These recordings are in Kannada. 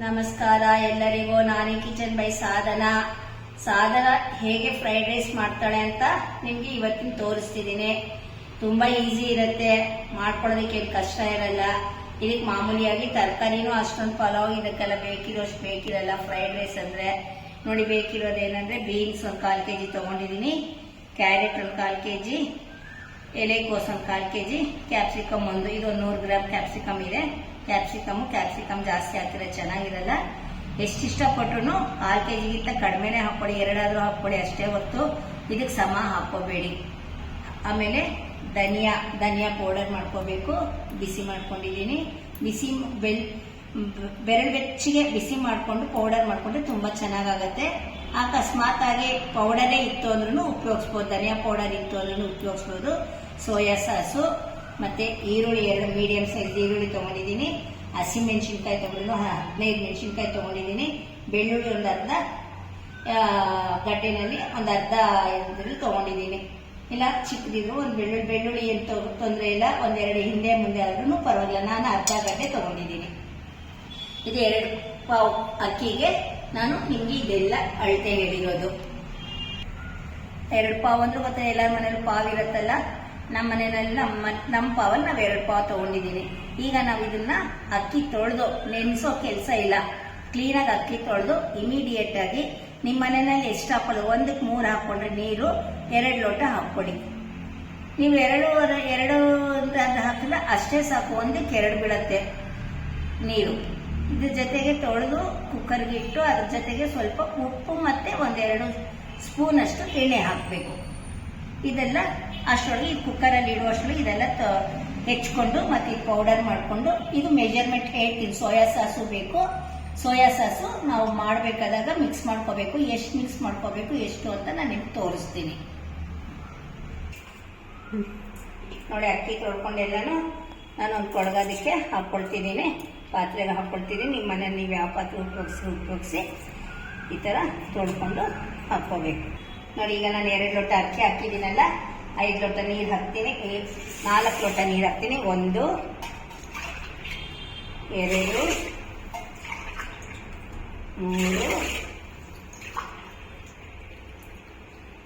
ನಮಸ್ಕಾರ ಎಲ್ಲರಿಗೂ. ನಾನೇ ಕಿಚನ್ ಬೈ ಸಾಧನಾ ಹೇಗೆ ಫ್ರೈಡ್ ರೈಸ್ ಮಾಡ್ತಾಳೆ ಅಂತ ನಿಮ್ಗೆ ಇವತ್ತಿನ ತೋರಿಸ್ತಿದ್ದೀನಿ. ತುಂಬಾ ಈಸಿ ಇರುತ್ತೆ, ಮಾಡ್ಕೊಳ್ಳೋದಕ್ಕೆ ಕಷ್ಟ ಇರಲ್ಲ. ಇದಕ್ಕೆ ಮಾಮೂಲಿಯಾಗಿ ತರಕಾರಿನೂ ಅಷ್ಟೊಂದು ಪಲಾವ್ ಇದಕ್ಕೆಲ್ಲ ಬೇಕಿರೋಷ್ಟು ಬೇಕಿರಲ್ಲ. ಫ್ರೈಡ್ ರೈಸ್ ಅಂದ್ರೆ ನೋಡಿ, ಬೇಕಿರೋದೇನಂದ್ರೆ ಬೀನ್ಸ್ 1 ಕಾಲ್ ಕೆಜಿ ತಗೊಂಡಿದ್ದೀನಿ, ಕ್ಯಾರೆಟ್ 1 ಕಾಲ್ ಕೆಜಿ, ಎಲೆಕೋಸು 1 ಕಾಲ್ ಕೆಜಿ, ಕ್ಯಾಪ್ಸಿಕಮ್ ಇದು 100 ಗ್ರಾಮ್ ಕ್ಯಾಪ್ಸಿಕಮ್ ಇದೆ. ಕ್ಯಾಪ್ಸಿಕಮ್ ಜಾಸ್ತಿ ಹಾಕಿದ್ರೆ ಚೆನ್ನಾಗಿರಲ್ಲ. ಎಷ್ಟು ಇಷ್ಟಪಟ್ರು 1/2 ಕೆಜಿಗಿಂತ ಕಡಿಮೆನೆ ಹಾಕೊಳ್ಳಿ, 2 ಆದ್ರೂ ಹಾಕೊಳ್ಳಿ ಅಷ್ಟೇ ಹೊತ್ತು ಇದಕ್ಕೆ ಸಮ ಹಾಕೋಬೇಡಿ. ಆಮೇಲೆ ಧನಿಯಾ ಪೌಡರ್ ಮಾಡ್ಕೋಬೇಕು. ಬಿಸಿ ಮಾಡ್ಕೊಂಡಿದ್ದೀನಿ. ಬೆರಳು ಬೆಚ್ಚಿಗೆ ಬಿಸಿ ಮಾಡ್ಕೊಂಡು ಪೌಡರ್ ಮಾಡ್ಕೊಂಡ್ರೆ ತುಂಬಾ ಚೆನ್ನಾಗಾಗತ್ತೆ. ಅಕಸ್ಮಾತ್ ಆಗಿ ಪೌಡರೇ ಇತ್ತು ಅಂದ್ರೂ ಉಪಯೋಗಿಸ್ಬೋದು, ಧನಿಯಾ ಪೌಡರ್ ಇತ್ತು ಅಂದ್ರೂ ಉಪಯೋಗಿಸ್ಬೋದು. ಸೋಯಾ ಸಾಸು ಮತ್ತೆ ಈರುಳ್ಳಿ 2 ಮೀಡಿಯಂ ಸೈಜ್ ಈರುಳ್ಳಿ ತಗೊಂಡಿದ್ದೀನಿ. ಹಸಿಮೆಣಸಿನ್ಕಾಯಿ ತಗೊಂಡು 15 ಮೆಣಸಿನ್ಕಾಯಿ ತಗೊಂಡಿದ್ದೀನಿ. ಬೆಳ್ಳುಳ್ಳಿ ಒಂದು ಅರ್ಧ ಗಡ್ಡೆನಲ್ಲಿ ಒಂದು ಅರ್ಧ ಇದ್ರಲ್ಲಿ ತಗೊಂಡಿದ್ದೀನಿ. ಇಲ್ಲ ಚಿಕ್ಕದಿದ್ರು ಒಂದು ಬೆಳ್ಳುಳ್ಳಿ ಏನು ತೊಂದರೆ ಇಲ್ಲ, 1-2 ಹಿಂದೆ ಮುಂದೆ ಆದ್ರೂ ಪರವಾಗಿಲ್ಲ. ನಾನು ಅರ್ಧ ಗಡ್ಡೆ ತಗೊಂಡಿದ್ದೀನಿ. ಇದು 2 ಪಾವ್ ಅಕ್ಕಿಗೆ ನಾನು ನಿಮ್ಗೆ ಇದೆಲ್ಲ ಅಳತೆ ಹೇಳಿರೋದು. 2 ಪಾವ್ ಅಂದ್ರೆ ಗೊತ್ತಾ, ಎಲ್ಲರ ಮನೇಲಿ ಪಾವ್ ಇರುತ್ತಲ್ಲ. ನಮ್ಮ ಮನೆಯಲ್ಲಿ ನಮ್ಮ ಪಾವಲ್ಲಿ ನಾವು 2 ಪಾವ್ ತಗೊಂಡಿದ್ದೀನಿ. ಈಗ ನಾವು ಇದನ್ನ ಅಕ್ಕಿ ತೊಳೆದು ನೆನೆಸೋ ಕೆಲಸ ಇಲ್ಲ, ಕ್ಲೀನಾಗಿ ಅಕ್ಕಿ ತೊಳೆದು ಇಮಿಡಿಯೇಟ್ ಆಗಿ ನಿಮ್ಮ ಮನೆಯಲ್ಲಿ ಎಷ್ಟು ಹಾಕೊಳ್ಳಿ, 1ಕ್ಕೆ 3 ಹಾಕೊಂಡ್ರೆ ನೀರು 2 ಲೋಟ ಹಾಕೊಳ್ಳಿ. ನೀವು 2 ಹಾಕಿದ್ರೆ ಅಷ್ಟೇ ಸಾಕು, 1ಕ್ಕೆ 2 ಬೀಳತ್ತೆ ನೀರು. ಇದ್ರ ಜೊತೆಗೆ ತೊಳೆದು ಕುಕ್ಕರ್ಗೆ ಇಟ್ಟು ಅದ್ರ ಜೊತೆಗೆ ಸ್ವಲ್ಪ ಉಪ್ಪು ಮತ್ತೆ 1-2 ಸ್ಪೂನ್ ಅಷ್ಟು ಎಣ್ಣೆ ಹಾಕಬೇಕು. ಇದೆಲ್ಲ ಅಷ್ಟರೊಳಗೆ ಈ ಕುಕ್ಕರಲ್ಲಿ ಇಡುವಷ್ಟರೊಳಗೆ ಇದೆಲ್ಲ ಹೆಚ್ಕೊಂಡು ಮತ್ತೆ ಈ ಪೌಡರ್ ಮಾಡಿಕೊಂಡು ಇದು ಮೆಜರ್ಮೆಂಟ್ ಹೇಳ್ತೀನಿ. ಸೋಯಾ ಸಾಸು ಬೇಕು. ಸೋಯಾ ಸಾಸು ನಾವು ಮಾಡಬೇಕಾದಾಗ ಮಿಕ್ಸ್ ಮಾಡ್ಕೋಬೇಕು. ಎಷ್ಟು ಮಿಕ್ಸ್ ಮಾಡ್ಕೋಬೇಕು ಎಷ್ಟು ಅಂತ ನಾನು ನಿಮ್ಗೆ ತೋರಿಸ್ತೀನಿ. ನೋಡಿ, ಅಕ್ಕಿ ತೊಳ್ಕೊಂಡೆಲ್ಲನೂ ನಾನು ಒಂದು ಕೊಡಗೋದಕ್ಕೆ ಹಾಕ್ಕೊಳ್ತಿದ್ದೀನಿ, ಪಾತ್ರೆಗೆ ಹಾಕ್ಕೊಳ್ತಿದ್ದೀನಿ. ನಿಮ್ಮ ಮನೇಲಿ ನೀವು ಯಾವ ಪಾತ್ರೆ ಉಪಯೋಗಿಸಿ ಈ ಥರ ತೊಳ್ಕೊಂಡು ಹಾಕ್ಕೋಬೇಕು. ನೋಡಿ, ಈಗ ನಾನು 2 ಲೋಟ ಅಕ್ಕಿ ಹಾಕಿದ್ದೀನಲ್ಲ, 5 ಲೋಟ ನೀರು ಹಾಕ್ತೀನಿ, 4 ಲೋಟ ನೀರು ಹಾಕ್ತೀನಿ. 1 2 3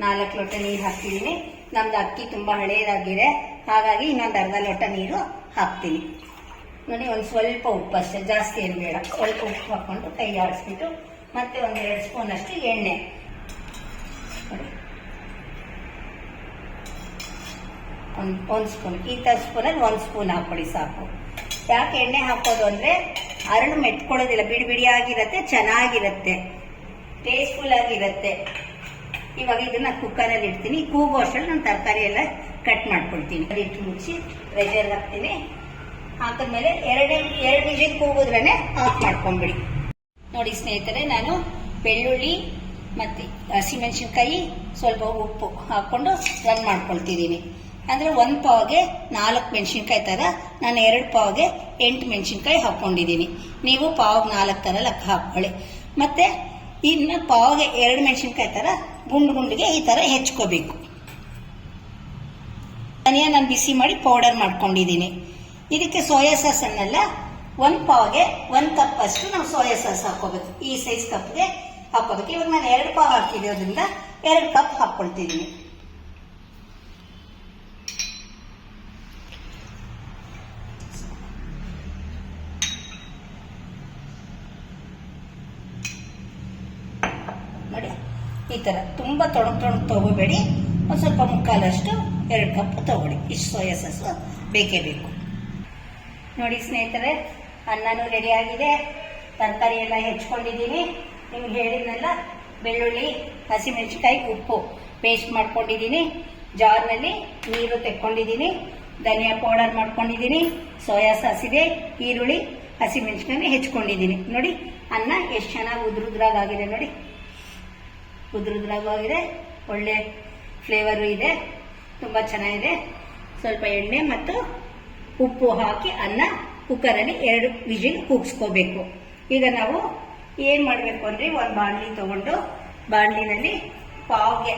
4 ಲೋಟ ನೀರು ಹಾಕ್ತಿದ್ದೀನಿ. ನಮ್ದು ಅಕ್ಕಿ ತುಂಬಾ ಹಳೇದಾಗಿದೆ, ಹಾಗಾಗಿ ಇನ್ನೊಂದು ಅರ್ಧ ಲೋಟ ನೀರು ಹಾಕ್ತೀನಿ. ನೋಡಿ, ಒಂದು ಸ್ವಲ್ಪ ಉಪ್ಪು ಅಷ್ಟೇ, ಜಾಸ್ತಿ ಏನು ಬೇಡ. ಸ್ವಲ್ಪ ಉಪ್ಪು ಹಾಕೊಂಡು ಕೈ ಆಡಿಸ್ಬಿಟ್ಟು ಮತ್ತೆ 1-2 ಸ್ಪೂನ್ ಅಷ್ಟು ಎಣ್ಣೆ. ಒಂದು ಸ್ಪೂನ್, ಈ ಥರ ಸ್ಪೂನಲ್ಲಿ 1 ಸ್ಪೂನ್ ಹಾಕೊಳ್ಳಿ ಸಾಕು. ಯಾಕೆ ಎಣ್ಣೆ ಹಾಕೋದು ಅಂದರೆ ಅರಳು ಮೆಟ್ಕೊಳ್ಳೋದಿಲ್ಲ, ಬಿಡಿ ಬಿಡಿಯಾಗಿರುತ್ತೆ, ಚೆನ್ನಾಗಿರುತ್ತೆ, ಟೇಸ್ಟ್ಫುಲ್ ಆಗಿರುತ್ತೆ. ಇವಾಗ ಇದನ್ನ ಕುಕ್ಕರಲ್ಲಿ ಇಡ್ತೀನಿ. ಕೂಗೋ ಅಷ್ಟರಲ್ಲಿ ನಾನು ತರಕಾರಿ ಎಲ್ಲ ಕಟ್ ಮಾಡ್ಕೊಳ್ತೀನಿ. ಇಟ್ಟು ಮುಚ್ಚಿ ಪ್ರೆಷರ್ ಹಾಕ್ತೀನಿ. ಹಾಕಿದ್ಮೇಲೆ 2 ವಿಜಿಲ್ ಕೂಗಿದ್ರೇ ಆಫ್ ಮಾಡ್ಕೊಂಡ್ಬಿಡಿ. ನೋಡಿ ಸ್ನೇಹಿತರೆ, ನಾನು ಬೆಳ್ಳುಳ್ಳಿ ಮತ್ತೆ ಹಸಿಮೆಣಸಿನ್ಕಾಯಿ ಸ್ವಲ್ಪ ಉಪ್ಪು ಹಾಕೊಂಡು ರನ್ ಮಾಡ್ಕೊಳ್ತಿದ್ದೀನಿ. ಅಂದ್ರೆ 1 ಪಾವ್ಗೆ 4 ಮೆಣಸಿನ್ಕಾಯಿ ತರ ನಾನು 2 ಪಾವ್ಗೆ 8 ಮೆಣಸಿನ್ಕಾಯಿ ಹಾಕೊಂಡಿದ್ದೀನಿ. ನೀವು ಪಾವ್ 4 ತರ ಲೆಕ್ಕ ಹಾಕೊಳ್ಳಿ. ಮತ್ತೆ ಇನ್ನು ಪಾವ್ಗೆ 2 ಮೆಣಸಿನ್ಕಾಯಿ ತರ ಗುಂಡಿಗೆ ಈ ತರ ಹೆಚ್ಕೋಬೇಕು. ಧನಿಯಾ ನಾನು ಬಿಸಿ ಮಾಡಿ ಪೌಡರ್ ಮಾಡ್ಕೊಂಡಿದ್ದೀನಿ. ಇದಕ್ಕೆ ಸೋಯಾ ಸಾಸ್ ಅನ್ನೆಲ್ಲ 1 ಪಾವ್ಗೆ 1 ಕಪ್ ಅಷ್ಟು ನಾವು ಸೋಯಾ ಸಾಸ್ ಹಾಕೋಬೇಕು. ಈ ಸೈಜ್ ಕಪ್ಗೆ ಹಾಕೋಬೇಕು. ಇವಾಗ ನಾನು 2 ಪಾವ್ ಹಾಕಿರೋದ್ರಿಂದ 2 ಕಪ್ ಹಾಕೊಳ್ತಿದ್ದೀನಿ. ನೋಡಿ, ಈ ತರ ತುಂಬಾ ತೊಣಕ್ ತಗೋಬೇಡಿ. ಒಂದು ಸ್ವಲ್ಪ ಮುಕ್ಕಾಲಷ್ಟು 2 ಕಪ್ ತಗೊಳ್ಳಿ. ಇಷ್ಟು ಸೋಯಾ ಸಾಸ್ ಬೇಕೇ ಬೇಕು. ನೋಡಿ ಸ್ನೇಹಿತರೆ, ಅನ್ನನೂ ರೆಡಿ ಆಗಿದೆ, ತರಕಾರಿ ಎಲ್ಲ ಹೆಚ್ಕೊಂಡಿದ್ದೀನಿ. ನಿಮ್ಗೆ ಹೇಳಿದ್ನಲ್ಲ, ಬೆಳ್ಳುಳ್ಳಿ ಹಸಿಮೆಣಸಿನ್ಕಾಯಿ ಉಪ್ಪು ಪೇಸ್ಟ್ ಮಾಡ್ಕೊಂಡಿದ್ದೀನಿ. ಜಾರ್ನಲ್ಲಿ ನೀರು ತೆಕ್ಕೊಂಡಿದ್ದೀನಿ, ಧನಿಯಾ ಪೌಡರ್ ಮಾಡ್ಕೊಂಡಿದ್ದೀನಿ, ಸೋಯಾ ಸಾಸ್ ಇದೆ, ಈರುಳ್ಳಿ ಹಸಿಮೆಣಸಿನ್ಕಾಯಿ ಹೆಚ್ಕೊಂಡಿದ್ದೀನಿ. ನೋಡಿ, ಅನ್ನ ಎಷ್ಟು ಚೆನ್ನಾಗಿ ಉದ್ರುದ್ರಾಗಿದೆ. ನೋಡಿ, ಉದ್ರುದ್ರಾಗಿದೆ, ಒಳ್ಳೆ ಫ್ಲೇವರು ಇದೆ, ತುಂಬಾ ಚೆನ್ನಾಗಿದೆ. ಸ್ವಲ್ಪ ಎಣ್ಣೆ ಮತ್ತು ಉಪ್ಪು ಹಾಕಿ ಅನ್ನ ಕುಕ್ಕರಲ್ಲಿ 2 ವಿಜಿಲ್ ಕೂಗಿಸ್ಕೋಬೇಕು. ಈಗ ನಾವು ಏನ್ ಮಾಡಬೇಕು ಅಂದ್ರೆ, ಒಂದು ಬಾಣಲಿ ತಗೊಂಡು ಬಾಣಲಿನಲ್ಲಿ ಪಾವ್ಗೆ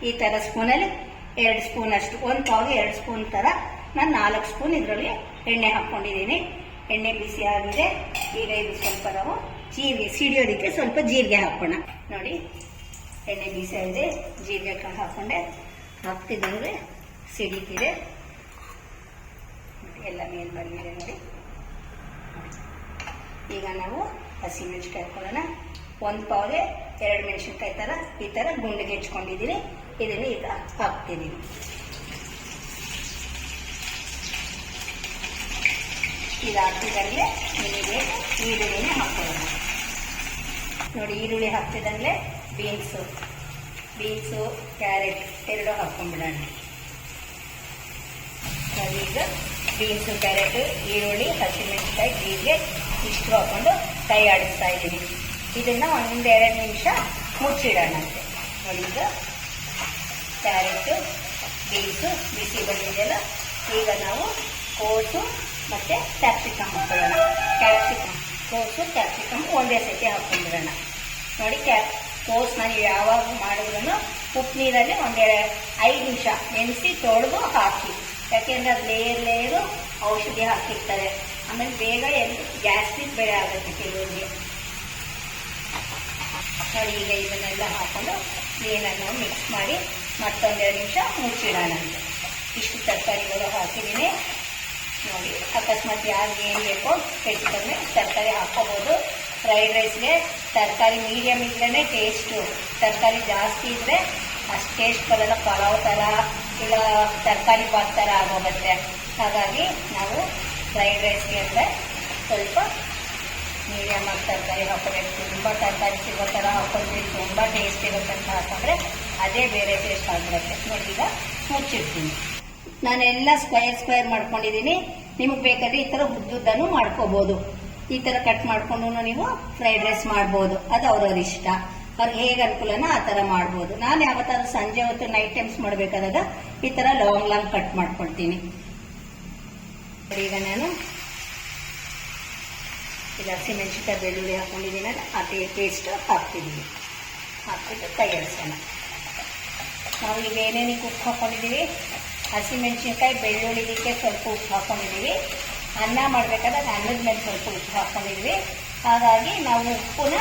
ಈ ತರ ಸ್ಪೂನಲ್ಲಿ 2 ಸ್ಪೂನ್ ಅಷ್ಟು, 1 ಪಾವ್ಗೆ 2 ಸ್ಪೂನ್ ತರ ನಾನು 4 ಸ್ಪೂನ್ ಇದರಲ್ಲಿ ಎಣ್ಣೆ ಹಾಕೊಂಡಿದ್ದೀನಿ. ಎಣ್ಣೆ ಬಿಸಿ ಆಗಿದೆ. ಈಗ ಇದು ಸ್ವಲ್ಪ ನಾವು ಜೀರಿಗೆ ಸಿಡಿಯೋದಕ್ಕೆ ಸ್ವಲ್ಪ ಜೀರಿಗೆ ಹಾಕೋಣ. ನೋಡಿ ಎಣ್ಣೆ ಬಿಸಿ ಆಗಿದೆ, ಜೀರಿಗೆ ಹಾಕೊಂಡೆ ಹಾಕ್ತಿದ್ದಂಗೆ ಸಿಡಿತಿದೆ, ಎಲ್ಲ ಮೇಲೆ ಬಂದಿದೆ ನೋಡಿ. ಈಗ ನಾವು ಹಸಿಮೆಣಸಿನ್ಕಾಯಿ ಹಾಕೊಳ್ಳೋಣ. ಒಂದು ಪಾವ್ಗೆ 2 ಮೆಣಸಿನ್ಕಾಯಿ ಥರ ಈ ಥರ ಗುಂಡಿಗೆ ಹೆಚ್ಕೊಂಡಿದ್ದೀನಿ. ಇದನ್ನು ಈಗ ಹಾಕ್ತಿದ್ದೀನಿ. ಇದು ಹಾಕ್ತಿದ್ದಂಗೆ ನಿಮಗೆ ಈರುಳ್ಳಿನೇ ಹಾಕೊಳ್ಳೋಣ. ನೋಡಿ ಈರುಳ್ಳಿ ಹಾಕ್ತಿದ್ದಂಗೆ ಬೀನ್ಸು ಕ್ಯಾರೆಟ್ 2 ಹಾಕೊಂಡ್ಬಿಡೋಣ. ಈಗ ಬೀನ್ಸು ಕ್ಯಾರೆಟ್ ಈರುಳ್ಳಿ ಹಸಿಮೆಣಸಿನ್ಕಾಯಿ ಜೀರಿಗೆ ಇಷ್ಟು ಹಾಕೊಂಡು ಕೈ ಆಡಿಸ್ತಾ ಇದ್ದೀನಿ. ಇದನ್ನು 1-2 ನಿಮಿಷ ಮುಚ್ಚಿಡೋಣಂತೆ. ನೋಡಿ ಈಗ ಕ್ಯಾರೆಟ್ ಬೀನ್ಸು ಬಿಸಿ ಬಂದಿದೆಯಲ್ಲ, ಈಗ ನಾವು ಕೋಸು ಮತ್ತು ಕ್ಯಾಪ್ಸಿಕಮ್ ಹಾಕೊಳ್ಳೋಣ. ಕೋಸು ಕ್ಯಾಪ್ಸಿಕಮ್ ಒಂದೇ ಸತಿ ಹಾಕ್ಕೊಂಡ್ಬಿಡೋಣ. ನೋಡಿ ಕೋಸನ್ನ ಯಾವಾಗ ಮಾಡಿದ್ರೂ ಉಪ್ಪು ನೀರಲ್ಲಿ 5 ನಿಮಿಷ ನೆನೆಸಿ ತೊಳೆದು ಹಾಕಿ. ಯಾಕೆಂದರೆ ಅದು ಲೇಯರು ಔಷಧಿ ಹಾಕಿರ್ತಾರೆ, ಆಮೇಲೆ ಬೇಗ ಗ್ಯಾಸ್ಟ್ರಿಕ್ ಬೇರೆ ಆಗುತ್ತೆ ಕೆಲವರಿಗೆ. ನೋಡಿ ಈಗ ಇದನ್ನೆಲ್ಲ ಹಾಕೊಂಡು ನೀರನ್ನು ಮಿಕ್ಸ್ ಮಾಡಿ ಮತ್ತೊಂದೆರಡು ನಿಮಿಷ ಮುಚ್ಚಿಡೋಣಂತೆ. ಇಷ್ಟು ತರಕಾರಿಗಳು ಹಾಕಿದ್ದೀನಿ. ನೋಡಿ ಅಕಸ್ಮಾತ್ ಯಾರಿಗೆ ಏನು ಬೇಕೋ ಹೆಚ್ಚು ಕಡಿಮೆ ತರಕಾರಿ ಹಾಕೋಬೋದು. ಫ್ರೈಡ್ ರೈಸ್ಗೆ ತರಕಾರಿ ಮೀಡಿಯಮ್ ಇದ್ರೇ ಟೇಸ್ಟು, ತರಕಾರಿ ಜಾಸ್ತಿ ಇದ್ದರೆ ಅಷ್ಟು ಟೇಸ್ಟ್ ಬರೋಲ್ಲ, ಪಲಾವ್ ಥರ ಇಲ್ಲ ತರಕಾರಿ ಬಾತ್ ಥರ ಆಗೋಗುತ್ತೆ. ಹಾಗಾಗಿ ನಾವು ಫ್ರೈಡ್ ರೈಸ್ಗೆ ಅಂದರೆ ಸ್ವಲ್ಪ ಮೀಡಿಯಮ್ ಆಗಿ ತರಕಾರಿ ಹಾಕೋಬೇಕು. ತುಂಬ ತರಕಾರಿ ಸಿಗೋ ಥರ ಹಾಕೊಂಡ್ರೆ ತುಂಬ ಟೇಸ್ಟ್ ಇರುತ್ತೆ ಅಂತ ಹಾಕೊಂಡ್ರೆ ಅದೇ ಬೇರೆ ಟೇಸ್ಟ್ ಆಗಿರುತ್ತೆ. ನೋಡಿ ಈಗ ಮುಚ್ಚಿಡ್ತೀನಿ. ನಾನೆಲ್ಲ ಸ್ಕ್ವೇರ್ ಮಾಡ್ಕೊಂಡಿದ್ದೀನಿ. ನಿಮಗೆ ಬೇಕಾದ್ರೆ ಈ ಥರ ಉದ್ದುದ್ದನ್ನು ಮಾಡ್ಕೋಬೋದು. ಈ ಥರ ಕಟ್ ಮಾಡ್ಕೊಂಡು ನೀವು ಫ್ರೈಡ್ ರೈಸ್ ಮಾಡ್ಬೋದು. ಅದು ಅವ್ರವ್ರ ಇಷ್ಟ, ಅವ್ರಿಗೆ ಹೇಗೆ ಅನುಕೂಲನ ಆ ಥರ ಮಾಡ್ಬೋದು. ನಾನು ಯಾವತ್ತಾದ್ರೂ ಸಂಜೆ ಹೊತ್ತು ನೈಟ್ ಟೈಮ್ಸ್ ಮಾಡಬೇಕಾದಾಗ ಈ ಥರ ಲಾಂಗ್ ಕಟ್ ಮಾಡ್ಕೊಳ್ತೀನಿ. ಈಗ ನಾನು ಈಗ ಹಸಿಮೆಣಸಿನ್ಕಾಯಿ ಬೆಳ್ಳುಳ್ಳಿ ಹಾಕೊಂಡಿದ್ದೀನಲ್ಲ ಅದೇ ಪೇಸ್ಟ್ ಹಾಕ್ತಿದ್ದೀವಿ. ಹಾಕ್ಬಿಟ್ಟು ಕೈ ಆಡಿಸೋಣ. ನಾವು ಈಗ ಏನೇನಿಗೆ ಉಪ್ಪು ಹಾಕ್ಕೊಂಡಿದ್ದೀವಿ, ಹಸಿಮೆಣಸಿನ್ಕಾಯಿ ಬೆಳ್ಳುಳ್ಳಿದಕ್ಕೆ ಸ್ವಲ್ಪ ಉಪ್ಪು ಹಾಕ್ಕೊಂಡಿದ್ದೀವಿ. ಅನ್ನ ಮಾಡಬೇಕಾದ್ರೆ ಅನ್ನದ ಮೇಲೆ ಸ್ವಲ್ಪ ಉಪ್ಪು ಹಾಕ್ಕೊಂಡಿದ್ವಿ. ಹಾಗಾಗಿ ನಾವು ಉಪ್ಪನ್ನ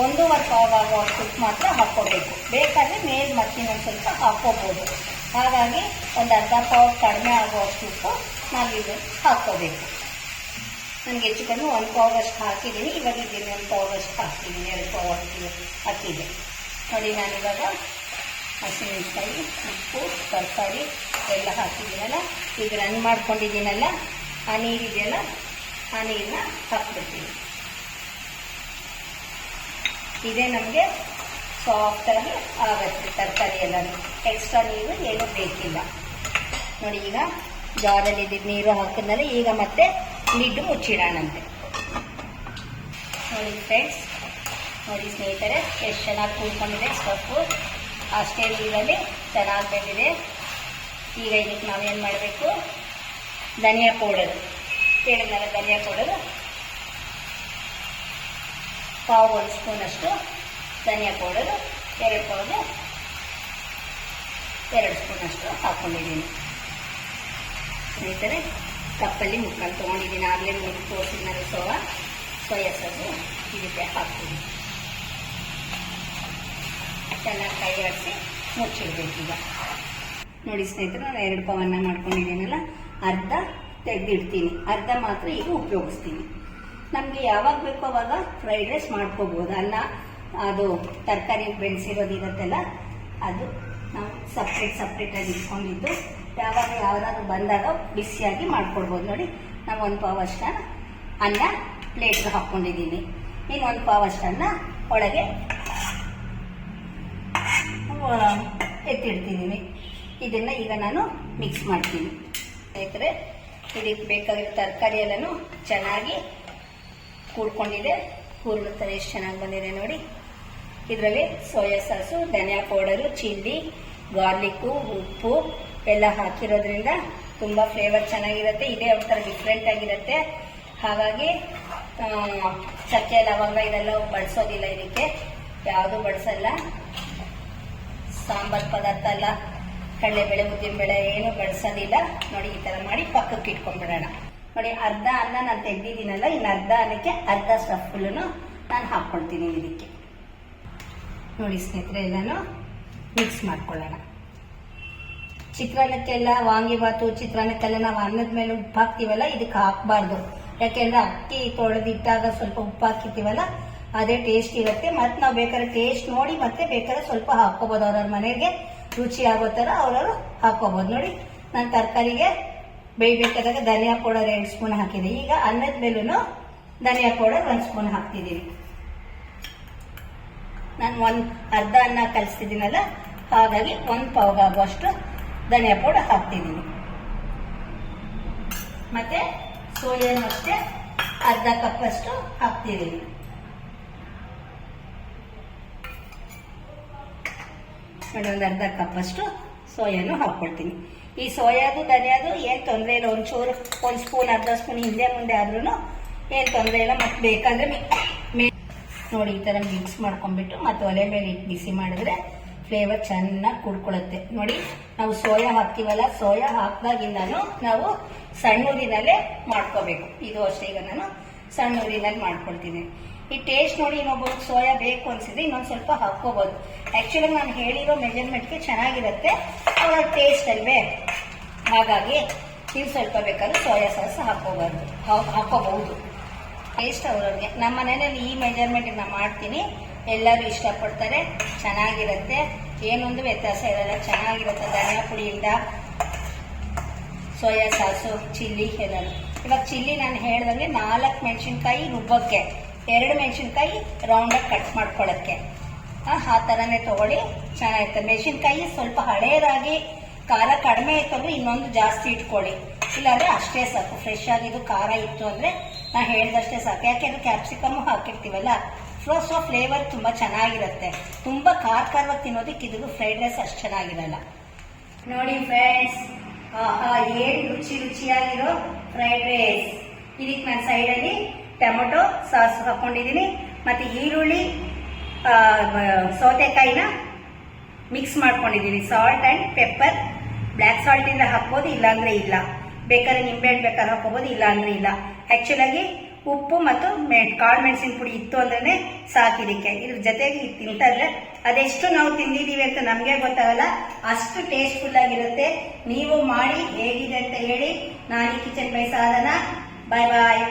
1.25 ಪಾವ್ ಆಗುವಷ್ಟು ಉಪ್ಪು ಮಾತ್ರ ಹಾಕ್ಕೋಬೇಕು. ಬೇಕಾದರೆ ಮೇಲೆ ಮತ್ತಿನೊಂದು ಸ್ವಲ್ಪ ಹಾಕ್ಕೋಬೋದು. ಹಾಗಾಗಿ ಒಂದು ಅರ್ಧ ಪಾವ್ ಕಡಿಮೆ ಆಗುವಷ್ಟು ಉಪ್ಪು ನಾವಿದು ಹಾಕ್ಕೋಬೇಕು. ನನಗೆ ಹೆಚ್ಚು ಕಡಿಮೆ 1 ಪಾವಷ್ಟು ಹಾಕಿದ್ದೀನಿ. ಇವಾಗ ಇದನ್ನು 1 ಪಾವಷ್ಟು ಹಾಕ್ತಿದ್ದೀನಿ, 2 ಪಾವ್ ಹಾಕಿದೆ. ನೋಡಿ ನಾನಿವಾಗ ಹಸಿಮೆಣಸಿನ್ಕಾಯಿ ಉಪ್ಪು ತರಕಾರಿ ಎಲ್ಲ ಹಾಕಿದ್ದೀನಲ್ಲ, ಈಗ ರನ್ ಮಾಡ್ಕೊಂಡಿದ್ದೀನಲ್ಲ, ಆ ನೀರಿದೆಯಲ್ಲ ಆ ನೀರನ್ನ ಹಾಕ್ಬಿಡ್ತೀನಿ. ಇದೇ ನಮಗೆ ಸಾಫ್ಟಾಗಿ ಆಗುತ್ತೆ ತರಕಾರಿ ಎಲ್ಲನೂ. ಎಕ್ಸ್ಟ್ರಾ ನೀರು ಏನೂ ಬೇಕಿಲ್ಲ. ನೋಡಿ ಈಗ ಜಾರಲ್ಲಿ ಇದ್ದಿದ್ದು ನೀರು ಹಾಕಿದ್ಮೇಲೆ ಈಗ ಮತ್ತೆ ಲಿಡ್ ಮುಚ್ಚಿಡೋಣಂತೆ. ನೋಡಿ ಫ್ರೆಂಡ್ಸ್, ನೋಡಿ ಸ್ನೇಹಿತರೆ ಎಷ್ಟು ಚೆನ್ನಾಗಿ ಕೂತ್ಕೊಂಡಿದೆ ಸೊಪ್ಪು. ಅಷ್ಟೇ ನೀರಲ್ಲಿ ಚೆನ್ನಾಗಿ ಬೆಂದಿದೆ. ಈಗ ಇದಕ್ಕೆ ನಾವೇನು ಮಾಡಬೇಕು, ಧನಿಯಾ ಪೌಡರ್ ಹೇಳಿದ್ನಲ್ಲ, ಧನಿಯಾ ಪೌಡರ್ ಪಾವು 1 ಸ್ಪೂನಷ್ಟು ಧನಿಯಾ ಪೌಡರು, 2 ಪಾವ್ಗೆ 2 ಸ್ಪೂನಷ್ಟು ಹಾಕ್ಕೊಂಡಿದ್ದೀನಿ. ಸ್ನೇಹಿತರೆ ಕಪ್ಪಲ್ಲಿ ಮುಕ್ಕಾಲು ತೊಗೊಂಡಿದ್ದೀನಿ. ಆಗಲೇ ನಿಮಗೆ ತೋರಿಸಿದ್ಮೇಲೆ ಸೋಯಾ ಸಾಸು ಇದಕ್ಕೆ ಹಾಕ್ತೀನಿ. ಚೆನ್ನಾಗಿ ಕೈ ಆಡಿಸಿ ಮುಚ್ಚಿಡ್ಬೇಕೀಗ. ನೋಡಿ ಸ್ನೇಹಿತರೆ, ನಾನು 2 ಪಾವ್ ಅನ್ನ ಮಾಡ್ಕೊಂಡಿದ್ದೀನಲ್ಲ, ಅರ್ಧ ತೆಗೆದಿಡ್ತೀನಿ, ಅರ್ಧ ಮಾತ್ರ ಈಗ ಉಪಯೋಗಿಸ್ತೀನಿ. ನಮಗೆ ಯಾವಾಗ ಬೇಕೋ ಅವಾಗ ಫ್ರೈಡ್ ರೈಸ್ ಮಾಡ್ಕೋಬೋದು. ಅನ್ನ ಅದು ತರಕಾರಿ ಬೆಳೆಸಿರೋದಿರುತ್ತಲ್ಲ ಅದು ನಾವು ಸಪ್ರೇಟಾಗಿ ಇಟ್ಕೊಂಡಿದ್ದು ಯಾವಾಗ ಯಾವ್ದಾದ್ರು ಬಂದಾಗ ಬಿಸಿಯಾಗಿ ಮಾಡ್ಕೊಡ್ಬೋದು. ನೋಡಿ ನಾವು 1 ಪಾವ್ ಅಷ್ಟನ್ನು ಅನ್ನ ಪ್ಲೇಟ್ಗೆ ಹಾಕ್ಕೊಂಡಿದ್ದೀನಿ. ಇನ್ನು 1 ಪಾವ್ ಅಷ್ಟನ್ನ ಒಳಗೆ ಎತ್ತಿಡ್ತಿದ್ದೀನಿ. ಇದನ್ನು ಈಗ ನಾನು ಮಿಕ್ಸ್ ಮಾಡ್ತೀನಿ. ಸ್ನೇಹಿತರೆ, ಇದಕ್ಕೆ ಬೇಕಾಗಿರೋ ತರಕಾರಿ ಎಲ್ಲನೂ ಚೆನ್ನಾಗಿ ಕೂಡ್ಕೊಂಡಿದೆ. ಹೂರ್ಣ ಥರ ಎಷ್ಟು ಚೆನ್ನಾಗಿ ಬಂದಿದೆ ನೋಡಿ. ಇದರಲ್ಲಿ ಸೋಯಾ ಸಾಸು, ಧನಿಯಾ ಪೌಡರು, ಚಿಲ್ಲಿ, ಗಾರ್ಲಿಕ್ಕು, ಉಪ್ಪು ಎಲ್ಲ ಹಾಕಿರೋದ್ರಿಂದ ತುಂಬ ಫ್ಲೇವರ್ ಚೆನ್ನಾಗಿರುತ್ತೆ. ಇದೇ ಒಂಥರ ಡಿಫ್ರೆಂಟ್ ಆಗಿರುತ್ತೆ. ಹಾಗಾಗಿ ಚಕ್ಕೆ ಲವಂಗ ಇದೆಲ್ಲ ಬಳಸೋದಿಲ್ಲ, ಇದಕ್ಕೆ ಯಾವುದು ಬಳಸಲ್ಲ. ಸಾಂಬಾರು ಪದಾರ್ಥ ಅಲ್ಲ, ಕಡಲೆಬೇಳೆ ಉದ್ದಿನಬೇಳೆ ಏನು ಬಳಸೋದಿಲ್ಲ. ನೋಡಿ ಈ ಥರ ಮಾಡಿ ಪಕ್ಕಕ್ಕೆ ಇಟ್ಕೊಂಡ್ಬಿಡೋಣ. ನೋಡಿ ಅರ್ಧ ಅನ್ನ ನಾನು ತೆಗ್ದಿದ್ದೀನಲ್ಲ, ಇನ್ನು ಅರ್ಧ ಅನ್ನಕ್ಕೆ ಅರ್ಧ ಸ್ಟಫ್ ಫುಲ್ಲೂ ನಾನು ಹಾಕ್ಕೊಳ್ತೀನಿ ಇದಕ್ಕೆ. ನೋಡಿ ಸ್ನೇಹಿತರೆ, ಎಲ್ಲಾನು ಮಿಕ್ಸ್ ಮಾಡ್ಕೊಳ್ಳೋಣ. ಚಿತ್ರಾನ್ನಕ್ಕೆಲ್ಲ ವಾಂಗಿಬಾತು ಚಿತ್ರಾನ್ನಕ್ಕೆಲ್ಲ ನಾವು ಅನ್ನದ ಮೇಲೆ ಉಪ್ಪು ಹಾಕ್ತೀವಲ್ಲ, ಇದಕ್ಕೆ ಹಾಕಬಾರ್ದು. ಯಾಕೆಂದ್ರೆ ಅಕ್ಕಿ ತೊಳೆದಿಟ್ಟಾಗ ಸ್ವಲ್ಪ ಉಪ್ಪು ಹಾಕಿರ್ತೀವಲ್ಲ, ಅದೇ ಟೇಸ್ಟ್ ಇರುತ್ತೆ. ಮತ್ತೆ ನಾವು ಬೇಕಾದ್ರೆ ಟೇಸ್ಟ್ ನೋಡಿ ಮತ್ತೆ ಬೇಕಾದ್ರೆ ಸ್ವಲ್ಪ ಹಾಕೋಬಹುದು. ಅವ್ರವ್ರ ಮನೆಗೆ ರುಚಿ ಆಗೋ ತರ ಅವ್ರವ್ರು ಹಾಕೋಬಹುದು. ನೋಡಿ, ನಾನು ತರಕಾರಿಗೆ ಬೇಯಬೇಕಾದಾಗ ಧನಿಯಾ ಪೌಡರ್ 2 ಸ್ಪೂನ್ ಹಾಕಿದೆ. ಈಗ ಅನ್ನದ ಮೇಲೂ ಧನಿಯಾ ಪೌಡರ್ 1 ಸ್ಪೂನ್ ಹಾಕ್ತಿದ್ದೀನಿ. ನಾನು ಅರ್ಧ ಅನ್ನ ಕಲಿಸ್ತಿದ್ದೀನಲ್ಲ, ಹಾಗಾಗಿ 1 ಪಾವ್ ಆಗುವಷ್ಟು ಧನಿಯಾ ಪೌಡರ್ ಹಾಕ್ತಿದ್ದೀನಿ. ಮತ್ತೆ ಸೋಯಾನು ಅಷ್ಟೇ ಅರ್ಧ ಕಪ್ ಅಷ್ಟು ಹಾಕ್ತಿದ್ದೀನಿ. ನೋಡಿ, ಒಂದು ಅರ್ಧ ಕಪ್ ಅಷ್ಟು ಸೋಯಾನು ಹಾಕ್ಕೊಳ್ತೀನಿ. ಈ ಸೋಯಾದು ಧನಿಯಾದು ಏನ್ ತೊಂದರೆ ಇಲ್ಲ. ಒಂಚೂರು 1 ಸ್ಪೂನ್ ಅರ್ಧ ಸ್ಪೂನ್ ಹಿಂದೆ ಮುಂದೆ ಆದ್ರೂ ಏನ್ ತೊಂದರೆ ಇಲ್ಲ. ಮತ್ತೆ ಬೇಕಾದ್ರೆ ನೋಡಿ ಈ ತರ ಮಿಕ್ಸ್ ಮಾಡ್ಕೊಂಡ್ಬಿಟ್ಟು ಮತ್ತೆ ಒಲೆ ಮೇಲೆ ಇಟ್ಟು ಬಿಸಿ ಮಾಡಿದ್ರೆ ಫ್ಲೇವರ್ ಚೆನ್ನಾಗಿ ಕುಡ್ಕೊಳುತ್ತೆ. ನೋಡಿ, ನಾವು ಸೋಯಾ ಹಾಕ್ತೀವಲ್ಲ, ಸೋಯಾ ಹಾಕಿದಾಗಿಂದಾನು ನಾವು ಸಣ್ಣ ಊರಿನಲ್ಲೇ ಮಾಡ್ಕೋಬೇಕು. ಇದು ಅಷ್ಟೇ. ಈಗ ನಾನು ಸಣ್ಣ ಊರಿನಲ್ಲಿ ಮಾಡ್ಕೊಳ್ತೀನಿ. ಈ ಟೇಸ್ಟ್ ನೋಡಿ, ಇನ್ನೊಬ್ಬರಿಗೆ ಸೋಯಾ ಬೇಕು ಅನ್ಸಿದ್ರೆ ಇನ್ನೊಂದು ಸ್ವಲ್ಪ ಹಾಕೋಬಹುದು. ಆಕ್ಚುಲಿ ನಾನು ಹೇಳಿರೋ ಮೆಜರ್ಮೆಂಟ್ಗೆ ಚೆನ್ನಾಗಿರುತ್ತೆ ಅವರ ಟೇಸ್ಟ್ ಅಲ್ವೇ, ಹಾಗಾಗಿ ನೀವು ಸ್ವಲ್ಪ ಬೇಕಾದ್ರೆ ಸೋಯಾ ಸಾಸ್ ಹಾಕೋಬಹುದು. ಟೇಸ್ಟ್ ಅವ್ರವ್ರಿಗೆ. ನಮ್ಮ ಮನೆಯಲ್ಲಿ ಈ ಮೆಜರ್ಮೆಂಟ್ ನಾನು ಮಾಡ್ತೀನಿ, ಎಲ್ಲರೂ ಇಷ್ಟಪಡ್ತಾರೆ, ಚೆನ್ನಾಗಿರುತ್ತೆ, ಏನೊಂದು ವ್ಯತ್ಯಾಸ ಇರಲ್ಲ, ಚೆನ್ನಾಗಿರುತ್ತೆ. ಧನಿಯಾ ಪುಡಿಯಿಂದ ಸೋಯಾ ಸಾಸು, ಚಿಲ್ಲಿ ಎಲ್ಲರೂ. ಇವಾಗ ಚಿಲ್ಲಿ ನಾನು ಹೇಳ್ದಂಗೆ 4 ಮೆಣಸಿನ್ಕಾಯಿ ರುಬ್ಬಕ್ಕೆ, 2 ಮೆಣಸಿನ್ಕಾಯಿ ರೌಂಡಾಗಿ ಕಟ್ ಮಾಡ್ಕೊಳ್ಳೋಕ್ಕೆ, ಆ ಥರನೇ ತಗೊಳ್ಳಿ, ಚೆನ್ನಾಗಿರುತ್ತೆ. ಮೆಣಸಿನ್ಕಾಯಿ ಸ್ವಲ್ಪ ಹಳೇದಾಗಿ ಖಾರ ಕಡಿಮೆ ಇತ್ತು ಅಂದ್ರೆ ಇನ್ನೊಂದು ಜಾಸ್ತಿ ಇಟ್ಕೊಳ್ಳಿ, ಇಲ್ಲಾಂದ್ರೆ ಅಷ್ಟೇ ಸಾಕು. ಫ್ರೆಶ್ ಆಗಿದ್ದು ಖಾರ ಇತ್ತು ಅಂದ್ರೆ ನಾ ಹೇಳ್ದಷ್ಟೇ ಸಾಕು. ಯಾಕೆಂದ್ರೆ ಕ್ಯಾಪ್ಸಿಕಮ್ ಹಾಕಿರ್ತೀವಲ್ಲ, ಸೊ ಫ್ಲೇವರ್ ತುಂಬಾ ಚೆನ್ನಾಗಿರುತ್ತೆ. ತುಂಬಾ ಖಾರವಾಗಿ ತಿನ್ನೋದಕ್ಕೆ ಇದು ಫ್ರೈಡ್ ರೈಸ್ ಅಷ್ಟು ಚೆನ್ನಾಗಿರಲ್ಲ. ನೋಡಿ ಫ್ರೆಂಡ್ಸ್, ಏನ್ ರುಚಿಯಾಗಿರೋ ಫ್ರೈಡ್ ರೈಸ್. ಇದಕ್ಕೆ ನಾನು ಸೈಡಲ್ಲಿ ಟೊಮೊಟೊ ಸಾಸ್ ಹಾಕೊಂಡಿದ್ದೀನಿ, ಮತ್ತೆ ಈರುಳ್ಳಿ ಸೌತೆಕಾಯಿನ ಮಿಕ್ಸ್ ಮಾಡ್ಕೊಂಡಿದ್ದೀನಿ. Salt and pepper, black salt ಇಂದ ಹಾಕ್ಬೋದು, ಇಲ್ಲಾಂದ್ರೆ ಇಲ್ಲ. ಬೇಕಾದ್ರೆ ನಿಂಬೆಹಣ್ಣು ಬೇಕಾದ್ರೆ ಹಾಕೋಬಹುದು, ಇಲ್ಲ ಅಂದ್ರೆ ಇಲ್ಲ. ಆಕ್ಚುಲ್ ಆಗಿ ಉಪ್ಪು ಮತ್ತು ಕಾಳು ಮೆಣಸಿನ ಪುಡಿ ಇತ್ತು ಅಂದ್ರೆ ಸಾಕಿದಕ್ಕೆ. ಇದ್ರ ಜೊತೆಗೆ ತಿಂತಾದ್ರೆ ಅದೆಷ್ಟು ನಾವು ತಿಂದಿದೀವಿ ಅಂತ ನಮ್ಗೆ ಗೊತ್ತಾಗಲ್ಲ, ಅಷ್ಟು ಟೇಸ್ಟ್ಫುಲ್ ಆಗಿರುತ್ತೆ. ನೀವು ಮಾಡಿ ಹೇಗಿದೆ ಅಂತ ಹೇಳಿ. ನಾನು ಕಿಚನ್ ಬೈ ಸಾಧನ. ಬಾಯ್ ಬಾಯ್.